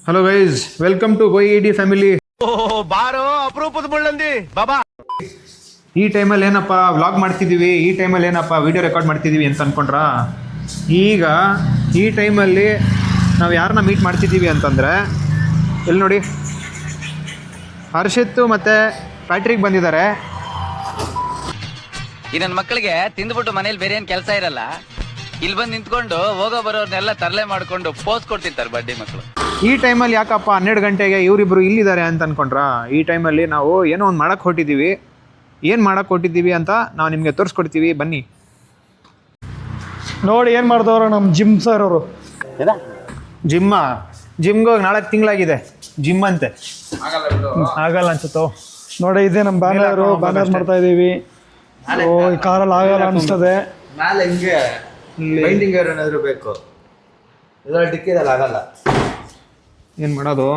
Hello guys, welcome to ಗೋಯಿಡಿ family. ಬಾರೋ ಅಪರೂಪದ ಮುಳ್ಳಂದಿ ಬಾಬಾ. ಈ ಟೈಮಲ್ಲಿ ಏನಪ್ಪ ವ್ಲಾಗ್ ಮಾಡ್ತಿದ್ದೀವಿ, ಈ ಟೈಮಲ್ಲಿ ಏನಪ್ಪ ವಿಡಿಯೋ ರೆಕಾರ್ಡ್ ಮಾಡ್ತಿದ್ದೀವಿ ಅಂತ ಅಂದ್ಕೊಂಡ್ರಾ? ಈಗ ಈ ಟೈಮಲ್ಲಿ ನಾವು ಯಾರನ್ನ ಮೀಟ್ ಮಾಡ್ತಿದ್ದೀವಿ ಅಂತಂದರೆ, ಇಲ್ಲಿ ನೋಡಿ, ಹರ್ಷಿತ್ ಮತ್ತು ಪ್ಯಾಟ್ರಿಕ್ ಬಂದಿದ್ದಾರೆ. ಈ ನನ್ನ ಮಕ್ಕಳಿಗೆ ತಿಂದ್ಬಿಟ್ಟು ಮನೇಲಿ ಬೇರೆ ಏನ್ ಕೆಲಸ ಇರಲ್ಲ, ಇಲ್ಲಿ ಬಂದು ನಿಂತ್ಕೊಂಡು ಹೋಗೋ ಬರೋರ್ನೆಲ್ಲ ತರಲೆ ಮಾಡ್ಕೊಂಡು ಪೋಸ್ ಕೊಡ್ತಿರ್ತಾರೆ ಬಡ್ಡಿ ಮಕ್ಕಳು. ಈ ಟೈಮಲ್ಲಿ ಯಾಕಪ್ಪ 12 ಗಂಟೆಗೆ ಇವರಿಬ್ಬರು ಇಲ್ಲಿದ್ದಾರೆ ಅಂತ ಅಂದ್ಕೊಂಡ್ರಾ? ಈ ಟೈಮಲ್ಲಿ ನಾವು ಏನೋ ಒಂದು ಮಾಡೋಕ್ಕೆ ಹೊಟ್ಟಿದ್ದೀವಿ. ಏನು ಮಾಡೋಕ್ಕೆ ಹೊಟ್ಟಿದ್ದೀವಿ ಅಂತ ನಾವು ನಿಮಗೆ ತೋರಿಸ್ಕೊಡ್ತೀವಿ, ಬನ್ನಿ ನೋಡಿ. ಏನು ಮಾಡ್ದವ್ರು ನಮ್ಮ ಜಿಮ್ ಸರ್ ಅವರು. ಜಿಮ್ಗೆ ಹೋಗಿ 4 ತಿಂಗಳಾಗಿದೆ. ಜಿಮ್ ಅಂತೆ ಆಗಲ್ಲ ಅನ್ಸುತ್ತೋ. ನೋಡಿ, ಇದೆ ನಮ್ಮ ಬ್ಯಾನರ್ ಮಾಡ್ತಾ ಇದ್ದೀವಿ. ಈ ಕಾರಲ್ಲಿ ಆಗಲ್ಲ ಅನಿಸ್ತದೆ. ಮೇಲೆ ಹಿಂಗೆ ಬೈಂಡಿಂಗ್ ಏನಾದರೂ ಬೇಕು, ಇದರಲ್ಲಿ ಡಿಕ್ಕಿದಲ್ಲಿ ಆಗಲ್ಲ. ಏನು ಮಾಡೋದು?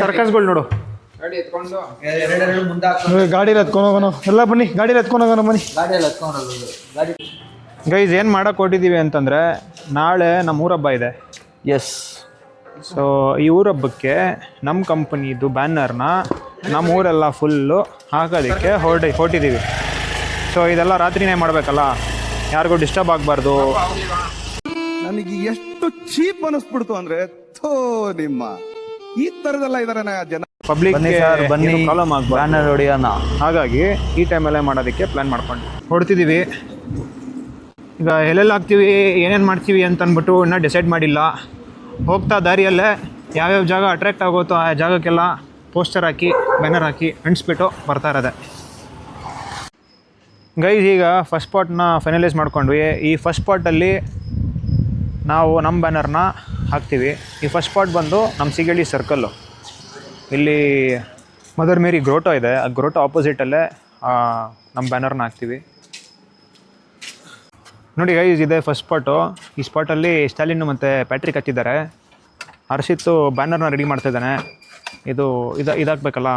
ಸರ್ಕಸ್ಗಳು ನೋಡು. ಗಾಡಿಯಲ್ಲಿ ಎತ್ಕೊಂಡು ಹೋಗೋಣ, ಎಲ್ಲ ಬನ್ನಿ. ಗಾಡಿಯಲ್ಲಿ ಎತ್ಕೊಂಡು ಹೋಗೋಣ ಬನ್ನಿ. ಗಾಡಿಯಲ್ಲಿ ಎತ್ಕೊಂಡು ಗಾಡಿ. ಗೈಸ್, ಏನು ಮಾಡೋಕ್ಕೆ ಹೊಟ್ಟಿದ್ದೀವಿ ಅಂತಂದರೆ, ನಾಳೆ ನಮ್ಮ ಊರಬ್ಬ ಇದೆ. ಎಸ್. ಸೊ ಈ ಊರಬ್ಬಕ್ಕೆ ನಮ್ಮ ಕಂಪನಿದು ಬ್ಯಾನರ್ನ ನಮ್ಮ ಊರೆಲ್ಲ ಫುಲ್ಲು ಹಾಕೋದಕ್ಕೆ ಹೊರಟಿದ್ದೀವಿ. ಸೊ ಇದೆಲ್ಲ ರಾತ್ರಿನೇ ಮಾಡಬೇಕಲ್ಲ, ಯಾರಿಗೂ ಡಿಸ್ಟರ್ಬ್ ಆಗಬಾರ್ದು. ನನಗೆ ಎಷ್ಟು ಚೀಪ್ ಅನಿಸ್ಬಿಡ್ತು ಅಂದ್ರೆ, ಥೋ ನಿಮ್ಮ ಈ ಥರದೆಲ್ಲ ಇದಾರೆ ಜನ. ಪಬ್ಲಿಕ್ ಪ್ರಾಬ್ಲಮ್ ಹೊಡಿಯೋಣ. ಹಾಗಾಗಿ ಈ ಟೈಮಲ್ಲೇ ಮಾಡೋದಕ್ಕೆ ಪ್ಲ್ಯಾನ್ ಮಾಡ್ಕೊಂಡು ಹೊಡ್ತಿದ್ದೀವಿ. ಈಗ ಎಲ್ಲೆಲ್ಲಿ ಹಾಕ್ತೀವಿ, ಏನೇನು ಮಾಡ್ತೀವಿ ಅಂತ ಅಂದ್ಬಿಟ್ಟು ಇನ್ನೂ ಡಿಸೈಡ್ ಮಾಡಿಲ್ಲ. ಹೋಗ್ತಾ ದಾರಿಯಲ್ಲೇ ಯಾವ್ಯಾವ ಜಾಗ ಅಟ್ರಾಕ್ಟ್ ಆಗುತ್ತೋ ಆ ಜಾಗಕ್ಕೆಲ್ಲ ಪೋಸ್ಟರ್ ಹಾಕಿ, ಬ್ಯಾನರ್ ಹಾಕಿ ಅಂಟಿಸ್ಬಿಟ್ಟು ಬರ್ತಾ ಇರೋದೆ. ಗೈಸ್, ಈಗ ಫಸ್ಟ್ ಸ್ಪಾಟ್ನ ಫೈನಲೈಸ್ ಮಾಡ್ಕೊಂಡ್ವಿ. ಈ ಫಸ್ಟ್ ಸ್ಪಾಟಲ್ಲಿ ನಾವು ನಮ್ಮ ಬ್ಯಾನರ್ನ ಹಾಕ್ತೀವಿ. ಈ ಫಸ್ಟ್ ಸ್ಪಾಟ್ ಬಂದು ನಮ್ಮ ಸಿಗಳ್ಳಿ ಸರ್ಕಲ್ಲು. ಇಲ್ಲಿ ಮದರ್ ಮೇರಿ ಗ್ರೋಟೋ ಇದೆ, ಆ ಗ್ರೋಟೋ ಆಪೋಸಿಟಲ್ಲೇ ನಮ್ಮ ಬ್ಯಾನರ್ನ ಹಾಕ್ತೀವಿ. ನೋಡಿ ಗೈಸ್, ಇದೆ ಫಸ್ಟ್ ಸ್ಪಾಟು. ಈ ಸ್ಪಾಟಲ್ಲಿ ಸ್ಟಾಲಿನ್ ಮತ್ತು ಪ್ಯಾಟ್ರಿಕ್ ಹಚ್ಚಿದ್ದಾರೆ. ಹರ್ಷಿತ್ತು ಬ್ಯಾನರ್ನ ರೆಡಿ ಮಾಡ್ತಾಯಿದ್ದಾನೆ. ಇದಾಗಬೇಕಲ್ಲ,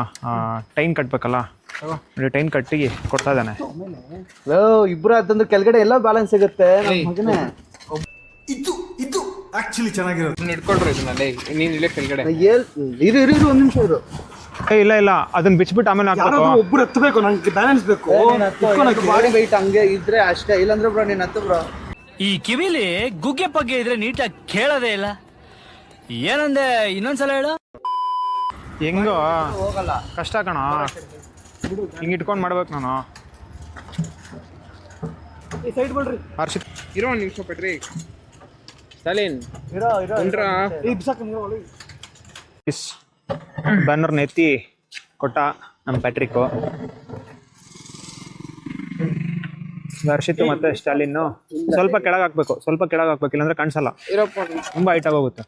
ಟೈನ್ ಕಟ್ಟಬೇಕಲ್ಲ, ಟೈನ್ ಕಟ್ಟಿ ಕೊಡ್ತಾ ಇದ್ದಾನೆ. ಇಬ್ರು ಅಂತಂದ್ರೆ ಕೆಳಗಡೆ ಎಲ್ಲ ಬ್ಯಾಲೆನ್ಸ್ ಸಿಗುತ್ತೆ. ಇದು ಆಕ್ಚುಲಿ ಚೆನ್ನಾಗಿರುತ್ತೆ. ಇಟ್ಕೊಳ್ರಿ ಇದನ್ನಲ್ಲಿ, ನೀನ್ ಇಲ್ಲೇ ಕೆಳಗಡೆ ಇರು ಒಂದ್ ನಿಮಿಷ ಇರು. ಇಲ್ಲ, ಅದನ್ನ ಬಿಚ್ಬಿಟ್ಟು ಆಮೇಲೆ ಹಾಕ್ಬೇಕು. ಒಬ್ರು ಎತ್ತಬೇಕು, ನಂಗೆ ಬ್ಯಾಲೆನ್ಸ್ ಬೇಕು. ಬಾಡಿ ವೆಯ್ಟ್ ಹಂಗೆ ಇದ್ರೆ ಅಷ್ಟೇ, ಇಲ್ಲಾಂದ್ರೆ ಬ್ರೋ ನೀನ್ ಹತ್ತು ಬ್ರೋ. ಈ ಕಿವಿಲಿ ಗುಗ್ಗೆ ಪಗ್ಗೆ ಇದ್ರೆ ನೀಟಾಗಿ ಕೇಳೋದೇ ಇಲ್ಲ. ಏನಂದೆ ಇನ್ನೊಂದ್ಸಲ ಹೇಳು. ಹೆಂಗೋ ಹೋಗಲ್ಲ, ಕಷ್ಟ ಕಣ. ಹಿಂಗೆ ಇಟ್ಕೊಂಡು ಮಾಡ್ಬೇಕು ನಾನು. ಈ ಸೈಡ್ ಬಿಡ್ರಿ. ಹರ್ಷಿತ್ ಇರೋ ಒಂದು ನಿಮಿಷ ಪೆಟ್ರಿ. ಸ್ಟಾಲಿನ್ ಬ್ಯಾನರ್ನ ಎತ್ತಿ ಕೊಟ್ಟ ನಮ್ಮ ಪ್ಯಾಟ್ರಿಕ್ಕು. ಹರ್ಷಿತ್ ಮತ್ತು ಸ್ಟಾಲಿನ್ನು ಸ್ವಲ್ಪ ಕೆಳಗೆ ಹಾಕ್ಬೇಕು, ಇಲ್ಲಾಂದ್ರೆ ಕಾಣಿಸಲ್ಲ, ತುಂಬ ಹೈಟಾಗಿ ಹೋಗುತ್ತೆ.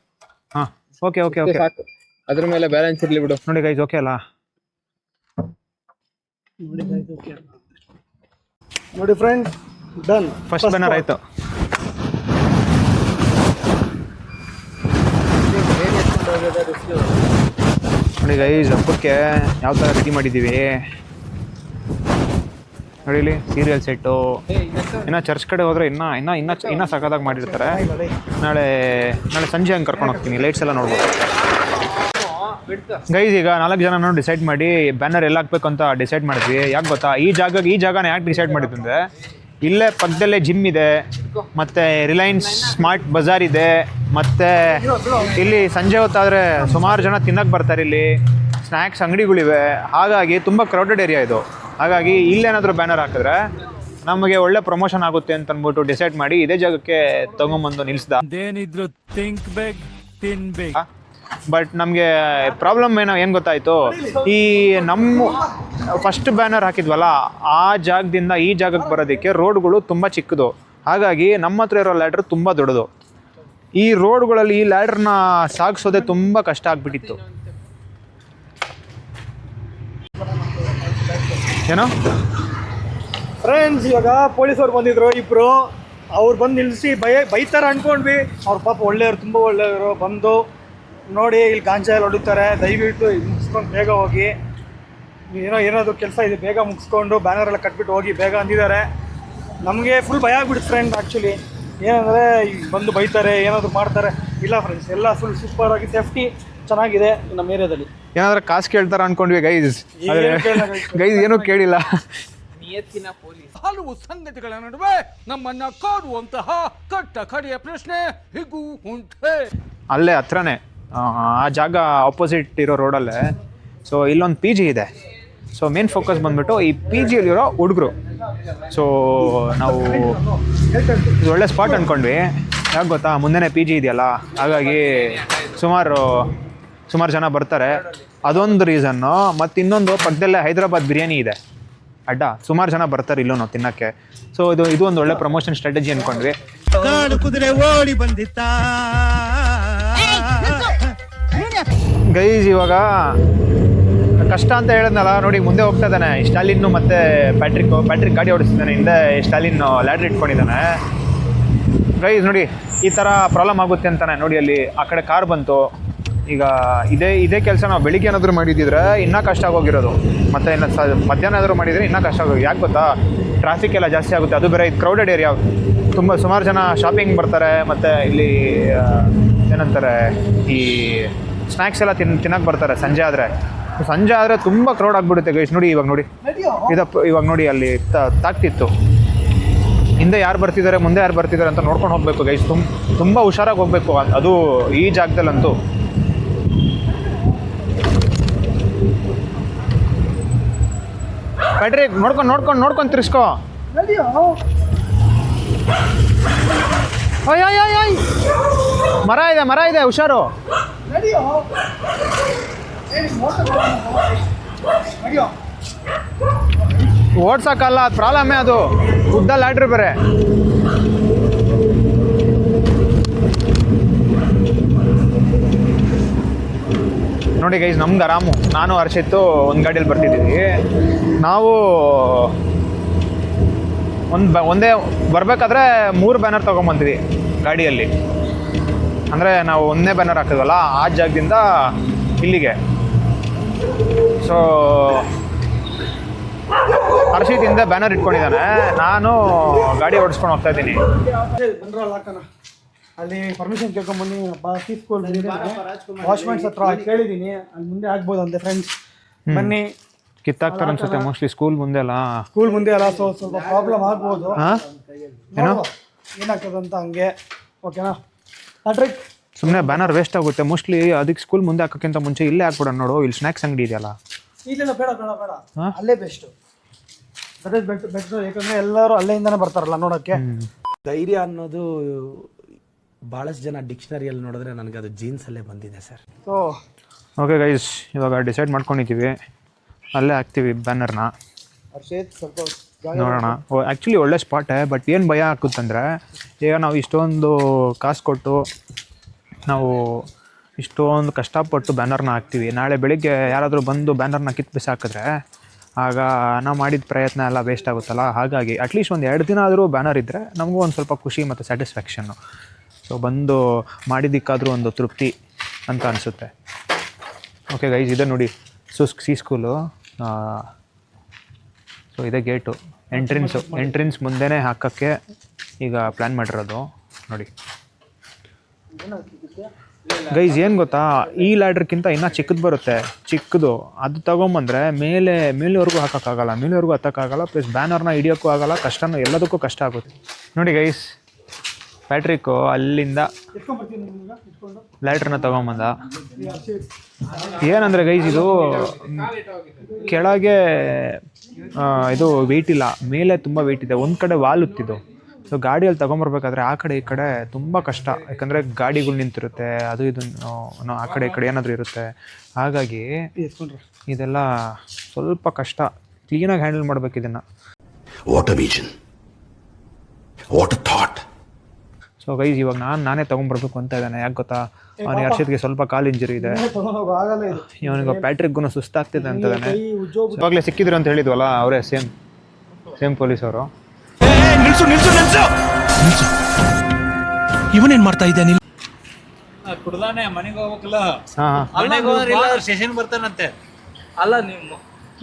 ಹಾಂ, ಓಕೆ. ಸಾಕು, ಅದ್ರ ಮೇಲೆ ಬ್ಯಾಲೆನ್ಸ್ ಇರ್ಲಿ ಬಿಡು. ನೋಡಿ ಗೈಸ್, ಓಕೆ ಅಲ್ಲ? ನೋಡಿ ಫ್ರೆಂಡ್, ಡನ್. ಫಸ್ಟ್ ಬ್ಯಾನರ್ ಆಯಿತು. ನೋಡಿ ಗೈಸ್, ಹಬ್ಬಕ್ಕೆ ಯಾವ ಥರ ರೆಡಿ ಮಾಡಿದ್ದೀವಿ ನೋಡಿ. ಇಲ್ಲಿ ಸೀರಿಯಲ್ ಸೆಟ್ಟು. ಇನ್ನು ಚರ್ಚ್ ಕಡೆ ಹೋದರೆ ಇನ್ನೂ ಸಖತ್ತಾಗಿ ಮಾಡಿರ್ತಾರೆ. ನಾಳೆ ಸಂಜೆ ಹಂಗೆ ಕರ್ಕೊಂಡು ಹೋಗ್ತೀನಿ, ಲೈಟ್ಸ್ ಎಲ್ಲ ನೋಡ್ಬೋದು. ಗೈಸ್, ಈಗ 4 ಜನನೂ ಡಿಸೈಡ್ ಮಾಡಿ ಬ್ಯಾನರ್ ಎಲ್ಲ ಹಾಕ್ಬೇಕು ಅಂತ ಡಿಸೈಡ್ ಮಾಡಿದ್ವಿ. ಯಾಕೆ ಗೊತ್ತಾ? ಈ ಜಾಗನ ಯಾಕೆ ಡಿಸೈಡ್ ಮಾಡಿದ್ದು ಅಂದರೆ, ಇಲ್ಲೇ ಪಕ್ಕದಲ್ಲೇ ಜಿಮ್ ಇದೆ, ಮತ್ತು ರಿಲಯನ್ಸ್ ಸ್ಮಾರ್ಟ್ ಬಜಾರ್ ಇದೆ, ಮತ್ತು ಇಲ್ಲಿ ಸಂಜೆ ಹೊತ್ತಾದರೆ ಸುಮಾರು ಜನ ತಿನ್ನಕ್ಕೆ ಬರ್ತಾರೆ. ಇಲ್ಲಿ ಸ್ನ್ಯಾಕ್ಸ್ ಅಂಗಡಿಗಳಿವೆ. ಹಾಗಾಗಿ ತುಂಬ ಕ್ರೌಡೆಡ್ ಏರಿಯಾ ಇದು. ಹಾಗಾಗಿ ಇಲ್ಲೇನಾದರೂ ಬ್ಯಾನರ್ ಹಾಕಿದ್ರೆ ನಮಗೆ ಒಳ್ಳೆ ಪ್ರಮೋಷನ್ ಆಗುತ್ತೆ ಅಂತ ಅಂದ್ಬಿಟ್ಟು ಡಿಸೈಡ್ ಮಾಡಿ ಇದೇ ಜಾಗಕ್ಕೆ ತೊಗೊಂಬಂದು ನಿಲ್ಲಿಸ್ದ. ಏನಿದ್ರು ಥಿಂಕ್ ಬೇಕ್, ತಿನ್ಬೇಕು. ಬಟ್ ನಮಗೆ ಪ್ರಾಬ್ಲಮ್ ಏನು ಗೊತ್ತಾಯಿತು? ಈ ನಮ್ಮ ಫಸ್ಟ್ ಬ್ಯಾನರ್ ಹಾಕಿದ್ವಲ್ಲ, ಆ ಜಾಗದಿಂದ ಈ ಜಾಗಕ್ಕೆ ಬರೋದಕ್ಕೆ ರೋಡ್ಗಳು ತುಂಬ ಚಿಕ್ಕದು. ಹಾಗಾಗಿ ನಮ್ಮ ಹತ್ರ ಇರೋ ಲ್ಯಾಡ್ರ್ ತುಂಬ ದೊಡ್ಡದು. ಈ ರೋಡ್ಗಳಲ್ಲಿ ಈ ಲ್ಯಾಡ್ರನ್ನ ಸಾಗಿಸೋದೇ ತುಂಬ ಕಷ್ಟ ಆಗಿಬಿಟ್ಟಿತ್ತು. ಏನೋ ಫ್ರೆಂಡ್ಸ್, ಇವಾಗ ಪೊಲೀಸವ್ರು ಬಂದಿದ್ರು ಇಬ್ರು. ಅವ್ರು ಬಂದು ನಿಲ್ಲಿಸಿ ಬೈತಾರೆ ಅನ್ಕೊಂಡ್ವಿ. ಅವ್ರ ಪಾಪ ಒಳ್ಳೆಯವರು, ತುಂಬ ಒಳ್ಳೆಯವರು. ಬಂದು ನೋಡಿ, ಇಲ್ಲಿ ಗಾಂಜಾ ಎಲ್ಲ ಹೊಡಿತಾರೆ, ದಯವಿಟ್ಟು ಮುಗಿಸ್ಕೊಂಡು ಬೇಗ ಹೋಗಿ. ಏನಾದರೂ ಕೆಲಸ ಇದೆ ಬೇಗ ಮುಗಿಸ್ಕೊಂಡು ಬ್ಯಾನರ್ ಎಲ್ಲ ಕಟ್ಬಿಟ್ಟು ಹೋಗಿ ಬೇಗ ಅಂದಿದ್ದಾರೆ. ನಮಗೆ ಫುಲ್ ಭಯ ಆಗ್ಬಿಡುತ್ತೆ ಫ್ರೆಂಡ್. ಆ್ಯಕ್ಚುಲಿ ಏನಂದರೆ ಬಂದು ಬೈತಾರೆ ಏನಾದರೂ ಮಾಡ್ತಾರೆ. ಇಲ್ಲ ಫ್ರೆಂಡ್ಸ್, ಎಲ್ಲ ಫುಲ್ ಸೂಪರಾಗಿ ಸೇಫ್ಟಿ ಚೆನ್ನಾಗಿದೆ ನಮ್ಮ ಏರಿಯಾದಲ್ಲಿ. ಏನಾದ್ರೆ ಕಾಸು ಕೇಳ್ತಾರ ಅನ್ಕೊಂಡ್ವಿ ಗೈಸ್, ಗೈಸ್ ಏನೂ ಕೇಳಿಲ್ಲ. ಹಲವು ಸಂಗತಿಗಳ ನಡುವೆ ನಮ್ಮನ್ನ ಕಾಡುವಂತಹ ಕಟ್ಟ ಕಡೆಯ ಪ್ರಶ್ನೆ ಹೀಗೂ ಉಂಟೆ. ಅಲ್ಲೇ ಹತ್ರನೇ ಆ ಜಾಗ ಆಪೋಸಿಟ್ ಇರೋ ರೋಡಲ್ಲೇ. ಸೊ ಇಲ್ಲೊಂದು ಪಿ ಜಿ ಇದೆ. ಸೊ ಮೇನ್ ಫೋಕಸ್ ಬಂದ್ಬಿಟ್ಟು ಈ ಪಿ ಜಿಯಲ್ಲಿರೋ ಹುಡುಗರು. ಸೊ ನಾವು ಇದು ಒಳ್ಳೆ ಸ್ಪಾಟ್ ಅಂದ್ಕೊಂಡ್ವಿ. ಯಾಕೆ ಗೊತ್ತಾ, ಮುಂದೆನೇ ಪಿ ಜಿ ಇದೆಯಲ್ಲ, ಹಾಗಾಗಿ ಸುಮಾರು ಜನ ಬರ್ತಾರೆ. ಅದೊಂದು ರೀಸನ್ನು. ಮತ್ತು ಇನ್ನೊಂದು ಪಕ್ಕದಲ್ಲೇ ಹೈದರಾಬಾದ್ ಬಿರಿಯಾನಿ ಇದೆ ಅಡ್ಡ, ಸುಮಾರು ಜನ ಬರ್ತಾರೆ ಇಲ್ಲೂ ನಾವು ತಿನ್ನೋಕ್ಕೆ. ಸೊ ಇದು ಒಂದು ಒಳ್ಳೆ ಪ್ರಮೋಷನ್ ಸ್ಟ್ರಾಟಜಿ ಅಂದ್ಕೊಂಡ್ವಿ. ಗೈಸ್ ಇವಾಗ ಕಷ್ಟ ಅಂತ ಹೇಳಿದ್ನಲ್ಲ ನೋಡಿ, ಮುಂದೆ ಹೋಗ್ತಾ ಇದ್ದಾನೆ ಸ್ಟಾಲಿನ್ನು ಮತ್ತು ಪ್ಯಾಟ್ರಿಕ್ ಗಾಡಿ ಓಡಿಸ್ತಿದ್ದಾನೆ. ಹಿಂದೆ ಸ್ಟಾಲಿನ್ ಲ್ಯಾಡ್ರ್ ಇಟ್ಕೊಂಡಿದ್ದಾನೆ. ಗೈಸ್ ನೋಡಿ, ಈ ಥರ ಪ್ರಾಬ್ಲಮ್ ಆಗುತ್ತೆ ಅಂತಾನೆ. ನೋಡಿ ಅಲ್ಲಿ ಆ ಕಡೆ ಕಾರ್ ಬಂತು. ಈಗ ಇದೇ ಕೆಲಸ ನಾವು ಬೆಳಿಗ್ಗೆ ಏನಾದರೂ ಮಾಡಿದ್ದಿದ್ರೆ ಇನ್ನೂ ಕಷ್ಟ ಆಗೋಗಿರೋದು. ಮತ್ತು ಇನ್ನು ಮಧ್ಯಾಹ್ನ ಏನಾದರೂ ಮಾಡಿದರೆ ಇನ್ನೂ ಕಷ್ಟ ಆಗೋಗಿ. ಯಾಕೆ ಗೊತ್ತಾ, ಟ್ರಾಫಿಕ್ ಎಲ್ಲ ಜಾಸ್ತಿ ಆಗುತ್ತೆ. ಅದು ಬೇರೆ ಇದು ಕ್ರೌಡೆಡ್ ಏರಿಯಾ, ಸುಮಾರು ಜನ ಶಾಪಿಂಗ್ ಬರ್ತಾರೆ. ಮತ್ತು ಇಲ್ಲಿ ಏನಂತಾರೆ, ಈ ಸ್ನ್ಯಾಕ್ಸ್ ಎಲ್ಲ ತಿನ್ನಕ್ಕೆ ಬರ್ತಾರೆ ಸಂಜೆ ಆದರೆ ತುಂಬ ಕ್ರೌಡ್ ಆಗಿಬಿಡುತ್ತೆ ಗೈಸ್. ನೋಡಿ ಇವಾಗ ನೋಡಿ ಅಲ್ಲಿ ತಾಗ್ತಿತ್ತು. ಹಿಂದೆ ಯಾರು ಬರ್ತಿದ್ದಾರೆ, ಮುಂದೆ ಯಾರು ಬರ್ತಿದ್ದಾರೆ ಅಂತ ನೋಡ್ಕೊಂಡು ಹೋಗಬೇಕು ಗೈಸ್. ತುಂಬ ಹುಷಾರಾಗಿ ಹೋಗಬೇಕು, ಅದು ಈ ಜಾಗದಲ್ಲಂತೂ. ಬ್ಯಾಟ್ರಿ ನೋಡ್ಕೊಂಡು ತಿರ್ಸ್ಕೋ. ಅಯ್ಯ ಮರ ಇದೆ ಹುಷಾರು. ಓಡ್ಸಕ್ಕಲ್ಲ, ಪ್ರಾಬ್ಲಮ್ಮೇ ಅದು. ಉದ್ದ ಲ್ಯಾಡ್ರ್ ಬೇರೆ. ನೋಡಿ ಗೈಸ್, ನಮ್ಗೆ ಆರಾಮು. ನಾನು ಹರ್ಷಿತ್ತು ಒಂದು ಗಾಡಿಯಲ್ಲಿ ಬರ್ತಿದ್ದೀವಿ. ನಾವು ಒಂದೇ ಬರಬೇಕಾದ್ರೆ 3 ಬ್ಯಾನರ್ ತೊಗೊಂಬಂತೀವಿ ಗಾಡಿಯಲ್ಲಿ. ಅಂದರೆ ನಾವು ಒಂದೇ ಬ್ಯಾನರ್ ಹಾಕಿದ್ವಲ್ಲ ಆ ಜಾಗದಿಂದ ಇಲ್ಲಿಗೆ. ಸೊ ಹರ್ಷಿತ್ ಹಿಂದೆ ಬ್ಯಾನರ್ ಇಟ್ಕೊಂಡಿದ್ದಾನೆ, ನಾನು ಗಾಡಿ ಓಡಿಸ್ಕೊಂಡು ಹೋಗ್ತಾ ಇದ್ದೀನಿ. ಬಂದ್ರಲ್ಲ ಅಕ್ಕನ, ಅಲ್ಲಿ ಪರ್ಮಿಷನ್ ಕೇಳ್ಕೊಂಬನ್ನಿ ಬಾಕಿ ಸ್ಕೂಲ್ ವಾಚ್ಮೆಂಟ್ಸ್ ಹತ್ರ ಕೇಳಿದ್ದೀನಿ. ಅಲ್ಲಿ ಮುಂದೆ ಆಗ್ಬೋದು ಅಂತೆ ಫ್ರೆಂಡ್ಸ್. ಬನ್ನಿ. ಕಿತ್ತಾಕ್ತಾರೆ ಅನ್ಸುತ್ತೆ ಮೋಸ್ಟ್ಲಿ ಸ್ಕೂಲ್ ಮುಂದೆ ಅಲ್ಲ. ಸೊ ಸ್ವಲ್ಪ ಪ್ರಾಬ್ಲಮ್ ಆಗ್ಬೋದು. ಏನಾಗ್ತದಂತ ಹಂಗೆ. ಓಕೆನಾ ಪ್ಯಾಟ್ರಿಕ್? ಸುಮ್ಮನೆ ಬ್ಯಾನರ್ ವೇಸ್ಟ್ ಆಗುತ್ತೆ ಮೋಸ್ಟ್ಲಿ. ಅದಕ್ಕೆ ಸ್ಕೂಲ್ ಮುಂದೆ ಹಾಕೋಕ್ಕಿಂತ ಮುಂಚೆ ಇಲ್ಲೇ ಹಾಕ್ಬಿಡೋಣ. ನೋಡು, ಇಲ್ಲಿ ಸ್ನ್ಯಾಕ್ಸ್ ಅಂಗಡಿ ಇದೆಯಲ್ಲ. ಇಲ್ಲ ಬೇಡ ಅಲ್ಲೇ ಬೆಸ್ಟು. ಬೆಸ್ಟ್ ಯಾಕಂದರೆ ಎಲ್ಲರೂ ಅಲ್ಲೆಯಿಂದನೇ ಬರ್ತಾರಲ್ಲ ನೋಡೋಕ್ಕೆ. ಧೈರ್ಯ ಅನ್ನೋದು ಭಾಳಷ್ಟು ಜನ ಡಿಕ್ಷನರಿಯಲ್ಲಿ ನೋಡಿದ್ರೆ ನನಗೆ ಅದು ಜೀನ್ಸಲ್ಲೇ ಬಂದಿದೆ ಸರ್. ಸೊ ಓಕೆ ಗೈಸ್, ಇವಾಗ ಡಿಸೈಡ್ ಮಾಡ್ಕೊಂಡಿದ್ದೀವಿ, ಅಲ್ಲೇ ಹಾಕ್ತೀವಿ ಬ್ಯಾನರ್ನ. ಸ್ವಲ್ಪ ನೋಡೋಣ. ಆ್ಯಕ್ಚುಲಿ ಒಳ್ಳೆ ಸ್ಪಾಟೇ, ಬಟ್ ಏನು ಭಯ ಆಗುತ್ತಂದರೆ, ಈಗ ನಾವು ಇಷ್ಟೊಂದು ಕಾಸು ಕೊಟ್ಟು ನಾವು ಇಷ್ಟೊಂದು ಕಷ್ಟಪಟ್ಟು ಬ್ಯಾನರ್ನ ಹಾಕ್ತೀವಿ. ನಾಳೆ ಬೆಳಿಗ್ಗೆ ಯಾರಾದರೂ ಬಂದು ಬ್ಯಾನರ್ನ ಕಿತ್ತು ಹಾಕಿದ್ರೆ ಆಗ ನಾವು ಮಾಡಿದ ಪ್ರಯತ್ನ ಎಲ್ಲ ವೇಸ್ಟ್ ಆಗುತ್ತಲ್ಲ. ಹಾಗಾಗಿ ಅಟ್ಲೀಸ್ಟ್ ಒಂದು 2 ದಿನ ಆದರೂ ಬ್ಯಾನರ್ ಇದ್ದರೆ ನಮಗೂ ಒಂದು ಸ್ವಲ್ಪ ಖುಷಿ ಮತ್ತು ಸ್ಯಾಟಿಸ್ಫ್ಯಾಕ್ಷನ್ನು. ಸೊ ಬಂದು ಮಾಡಿದ್ದಕ್ಕಾದರೂ ಒಂದು ತೃಪ್ತಿ ಅಂತ ಅನಿಸುತ್ತೆ. ಓಕೆ ಗೈಸ್, ಇದೆ ನೋಡಿ ಸಿ ಸ್ಕೂಲು. ಸೊ ಇದೇ ಗೇಟು, ಎಂಟ್ರೆನ್ಸ್ ಮುಂದೆನೇ ಹಾಕೋಕ್ಕೆ ಈಗ ಪ್ಲ್ಯಾನ್ ಮಾಡಿರೋದು ನೋಡಿ ಗೈಸ್. ಏನು ಗೊತ್ತಾ, ಈ ಲ್ಯಾಡ್ರ್ಗಿಂತ ಇನ್ನೂ ಚಿಕ್ಕದು ಬರುತ್ತೆ, ಚಿಕ್ಕದು. ಅದು ತೊಗೊಂಬಂದರೆ ಮೇಲೆವರೆಗೂ ಹಾಕೋಕ್ಕಾಗಲ್ಲ, ಮೇಲೆವರೆಗೂ ಹತ್ತಕ್ಕಾಗಲ್ಲ. ಪ್ಲಸ್ ಬ್ಯಾನರ್ನ ಹಿಡಿಯೋಕ್ಕೂ ಆಗಲ್ಲ, ಕಷ್ಟನೂ ಎಲ್ಲದಕ್ಕೂ ಕಷ್ಟ ಆಗುತ್ತೆ. ನೋಡಿ ಗೈಸ್, ಪ್ಯಾಟ್ರಿಕ್ಕು ಅಲ್ಲಿಂದ ಲ್ಯಾಡ್ರನ್ನ ತೊಗೊಂಬಂದ. ಏನಂದರೆ ಗೈಸ್, ಇದು ಕೆಳಗೆ ಇದು ವೆಯ್ಟ್ ಇಲ್ಲ, ಮೇಲೆ ತುಂಬ ವೆಯ್ಟ್ ಇದೆ. ಒಂದು ಕಡೆ ವಾಲ್ ಉತ್ತಿದ್ದು. ಸೊ ಗಾಡಿಯಲ್ಲಿ ತೊಗೊಂಬರ್ಬೇಕಾದ್ರೆ ಆ ಕಡೆ ಈ ಕಡೆ ತುಂಬ ಕಷ್ಟ, ಯಾಕಂದರೆ ಗಾಡಿಗಳು ನಿಂತಿರುತ್ತೆ, ಅದು ಇದು ಆ ಕಡೆ ಈ ಕಡೆ ಏನಾದರೂ ಇರುತ್ತೆ. ಹಾಗಾಗಿ ಇದೆಲ್ಲ ಸ್ವಲ್ಪ ಕಷ್ಟ, ಕ್ಲೀನಾಗಿ ಹ್ಯಾಂಡಲ್ ಮಾಡ್ಬೇಕು ಇದನ್ನು. What a vision, what a thought. So guys, ಇವಾಗ ನಾನೇ ತೊಗೊಂಬರ್ಬೇಕು ಅಂತ ಇದ್ದಾನೆ. ಯಾಕೆ ಗೊತ್ತಾ, ಅವನಿಗೆ ಹರ್ಷಿತ್ಗೆ ಸ್ವಲ್ಪ ಕಾಲು ಇಂಜರಿ ಇದೆ, ಇವನಿಗೆ ಪ್ಯಾಟ್ರಿಕ್ಗೂ ಸುಸ್ತಾಗ್ತಿದೆ ಅಂತ ಇದ್ದಾನೆ. ಇವಾಗಲೇ ಸಿಕ್ಕಿದ್ರು ಅಂತ ಹೇಳಿದ್ವಲ್ಲ, ಅವರೇ ಸೇಮ್ ಪೊಲೀಸವರು. ಇವನೇನ್ ಮಾಡ್ತಾ ಇದ್ದಾನೆ? ಕುಡ್ದಾನೆ ಮನೆಗೆ ಹೋಗ್ಬೇಕಲ್ಲ, ಸ್ಟೇಷನ್ ಬರ್ತಾನಂತೆ. ಅಲ್ಲ ನೀವು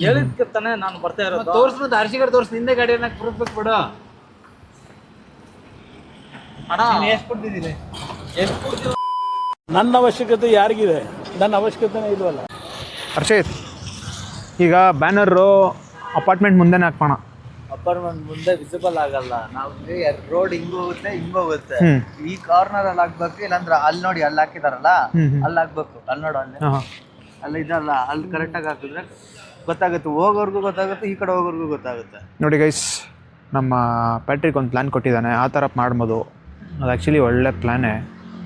ಹೇಳಿದ್ಕೆ ತಾನೇ ನಾನು ಬರ್ತಾ ಇರೋದು. ತೋರ್ಸ್ಬಿಟ್ಟು ಹರ್ಷಿಗರ್ ತೋರ್ಸ್, ನಿಂದೆ ಗಾಡಿಯನ್ನ ಕುರ್ಬೇಕು ಬಿಡು. ಎಷ್ಟು ಕೊಡ್ತಿದ್ದೀನಿ? ನನ್ನ ಅವಶ್ಯಕತೆ ಯಾರಿಗಿದೆ? ನನ್ನ ಅವಶ್ಯಕತೆನೇ ಇಲ್ವಲ್ಲ. ಹರ್ಷಿತ್, ಈಗ ಬ್ಯಾನರು ಅಪಾರ್ಟ್ಮೆಂಟ್ ಮುಂದೆನೇ ಹಾಕೋಣ. ಅಪಾರ್ಟ್ಮೆಂಟ್ ಮುಂದೆ ವಿಸಿಬಲ್ ಆಗಲ್ಲ. ನಾವು ರೋಡ್ ಹಿಂಗೋಗುತ್ತೆ. ಈ ಕಾರ್ನರ್ ಅಲ್ಲಿ ಹಾಕ್ಬೇಕು, ಇಲ್ಲಾಂದ್ರೆ ಅಲ್ಲಿ ನೋಡಿ ಅಲ್ಲಿ ಹಾಕಿದಾರಲ್ಲ ಅಲ್ಲಿ ಹಾಕ್ಬೇಕು. ಅಲ್ಲಿ ನೋಡು, ಅಲ್ಲಿ ಇದಲ್ಲ, ಅಲ್ಲಿ ಕರೆಕ್ಟಾಗಿ ಹಾಕಿದ್ರೆ ಗೊತ್ತಾಗುತ್ತೆ. ಹೋಗೋರ್ಗೂ ಗೊತ್ತಾಗುತ್ತೆ, ಈ ಕಡೆ ಹೋಗೋರ್ಗೂ ಗೊತ್ತಾಗುತ್ತೆ. ನೋಡಿ ಗೈಸ್, ನಮ್ಮ ಪ್ಯಾಟ್ರಿಕ್ ಒಂದು ಪ್ಲ್ಯಾನ್ ಕೊಟ್ಟಿದ್ದಾನೆ. ಆ ಥರ ಮಾಡ್ಬೋದು. ಅದು ಆ್ಯಕ್ಚುಲಿ ಒಳ್ಳೆ ಪ್ಲ್ಯಾನೇ.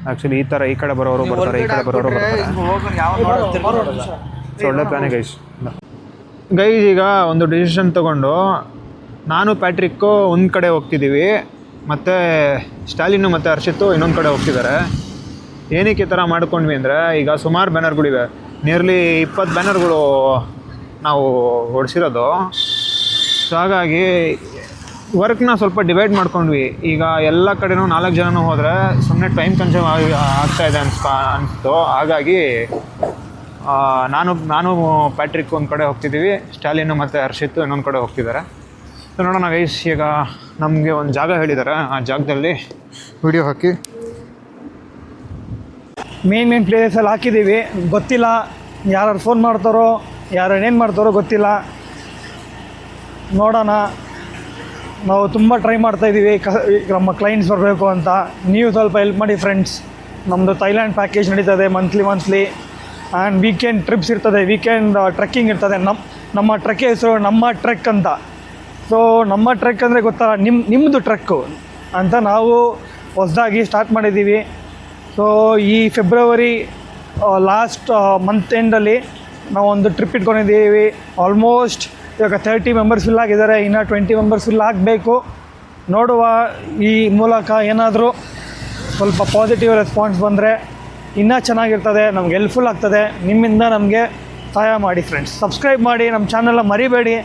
ಆ್ಯಕ್ಚುಲಿ ಈ ಥರ ಈ ಕಡೆ ಬರೋರು ಬರ್ತಾರೆ, ಈ ಕಡೆ ಬರೋರು ಬರ್ತಾರೆ. ಸೊ ಒಳ್ಳೆ ಪ್ಲ್ಯಾನೇ ಗೈಸ್. ಈಗ ಒಂದು ಡಿಸಿಷನ್ ತೊಗೊಂಡು ನಾನು ಪ್ಯಾಟ್ರಿಕ್ಕು ಒಂದು ಕಡೆ ಹೋಗ್ತಿದ್ದೀವಿ, ಮತ್ತು ಸ್ಟಾಲಿನು ಮತ್ತು ಹರ್ಷಿತ್ತು ಇನ್ನೊಂದು ಕಡೆ ಹೋಗ್ತಿದ್ದಾರೆ. ಏನಕ್ಕೆ ಈ ಥರ ಮಾಡ್ಕೊಂಡ್ವಿ ಅಂದರೆ, ಈಗ ಸುಮಾರು ಬ್ಯಾನರ್ಗಳಿವೆ. ನಿಯರ್ಲಿ 20 ಬ್ಯಾನರ್ಗಳು ನಾವು ಹೊಡ್ಸಿರೋದು. ಸೊ ಹಾಗಾಗಿ ವರ್ಕ್ನ ಸ್ವಲ್ಪ ಡಿವೈಡ್ ಮಾಡ್ಕೊಂಡ್ವಿ. ಈಗ ಎಲ್ಲ ಕಡೆನೂ 4 ಜನನೂ ಹೋದರೆ ಸುಮ್ಮನೆ ಟೈಮ್ ಕನ್ಸ್ಯೂಮ್ ಆಗ್ತಾಯಿದೆ ಅನಿಸ್ತು. ಹಾಗಾಗಿ ನಾನು ಪ್ಯಾಟ್ರಿಕ್ ಒಂದು ಕಡೆ ಹೋಗ್ತಿದ್ದೀವಿ, ಸ್ಟಾಲಿನು ಮತ್ತು ಹರ್ಷಿತ್ತು ಇನ್ನೊಂದು ಕಡೆ ಹೋಗ್ತಿದ್ದಾರೆ. ಸೊ ನೋಡೋಣ ಗೈಸ್, ಈಗ ನಮಗೆ ಒಂದು ಜಾಗ ಹೇಳಿದ್ದಾರೆ, ಆ ಜಾಗದಲ್ಲಿ ವಿಡಿಯೋ ಹಾಕಿ ಮೇನ್ ಪ್ಲೇಸಲ್ಲಿ ಹಾಕಿದ್ದೀವಿ. ಗೊತ್ತಿಲ್ಲ ಯಾರು ಫೋನ್ ಮಾಡ್ತಾರೋ, ಯಾರು ಏನೇನು ಮಾಡ್ತಾರೋ ಗೊತ್ತಿಲ್ಲ. ನೋಡೋಣ. ನಾವು ತುಂಬ ಟ್ರೈ ಮಾಡ್ತಾಯಿದ್ದೀವಿ ನಮ್ಮ ಕ್ಲೈಂಟ್ಸ್ ಬರಬೇಕು ಅಂತ. ನೀವು ಸ್ವಲ್ಪ ಹೆಲ್ಪ್ ಮಾಡಿ ಫ್ರೆಂಡ್ಸ್. ನಮ್ಮದು ಥೈಲ್ಯಾಂಡ್ ಪ್ಯಾಕೇಜ್ ನಡೀತದೆ ಮಂತ್ಲಿ ಆ್ಯಂಡ್ ವೀಕೆಂಡ್ ಟ್ರಿಪ್ಸ್ ಇರ್ತದೆ, ವೀಕೆಂಡ್ ಟ್ರೆಕ್ಕಿಂಗ್ ಇರ್ತದೆ. ನಮ್ಮ ಟ್ರೆಕ್ ಹೆಸರು ನಮ್ಮ ಟ್ರೆಕ್ ಅಂತ. ಸೊ ನಮ್ಮ ಟ್ರೆಕ್ ಅಂದರೆ ಗೊತ್ತಲ್ಲ, ನಿಮ್ಮದು ಟ್ರೆಕ್ಕು ಅಂತ ನಾವು ಹೊಸದಾಗಿ ಸ್ಟಾರ್ಟ್ ಮಾಡಿದ್ದೀವಿ. ಸೊ ಈ ಫೆಬ್ರವರಿ ಲಾಸ್ಟ್ ಮಂತ್ ಎಂಡಲ್ಲಿ ನಾವೊಂದು ಟ್ರಿಪ್ ಇಟ್ಕೊಂಡಿದ್ದೀವಿ. ಆಲ್ಮೋಸ್ಟ್ ಇವಾಗ 30 ಮೆಂಬರ್ಸ್ ಫಿಲ್ ಆಗಿದ್ದಾರೆ, ಇನ್ನು 20 ಮೆಂಬರ್ಸ್ ಫಿಲ್ ಆಗಬೇಕು. ನೋಡುವ, ಈ ಮೂಲಕ ಏನಾದರೂ ಸ್ವಲ್ಪ ಪಾಸಿಟಿವ್ ರೆಸ್ಪಾನ್ಸ್ ಬಂದರೆ ಇನ್ನೂ ಚೆನ್ನಾಗಿರ್ತದೆ, ನಮ್ಗೆ ಹೆಲ್ಪ್ಫುಲ್ ಆಗ್ತದೆ. ನಿಮ್ಮಿಂದ ನಮಗೆ ಸಹಾಯ ಮಾಡಿ ಫ್ರೆಂಡ್ಸ್. ಸಬ್ಸ್ಕ್ರೈಬ್ ಮಾಡಿ, ನಮ್ಮ ಚಾನಲ್ನ ಮರಿಬೇಡಿ,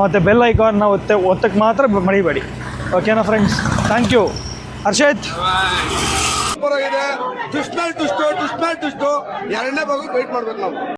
ಮತ್ತು ಬೆಲ್ ಐಕಾನ್ನ ಒತ್ತಕ್ಕೆ ಮಾತ್ರ ಮರಿಬೇಡಿ. ಓಕೆನಾ ಫ್ರೆಂಡ್ಸ್? Thank you. ಹರ್ಷಿತ್, ದುಷ್ಟ ಎರಡನೇ ಭಾಗ ವೆಯ್ಟ್ ಮಾಡ್ಬೇಕು ನಾವು.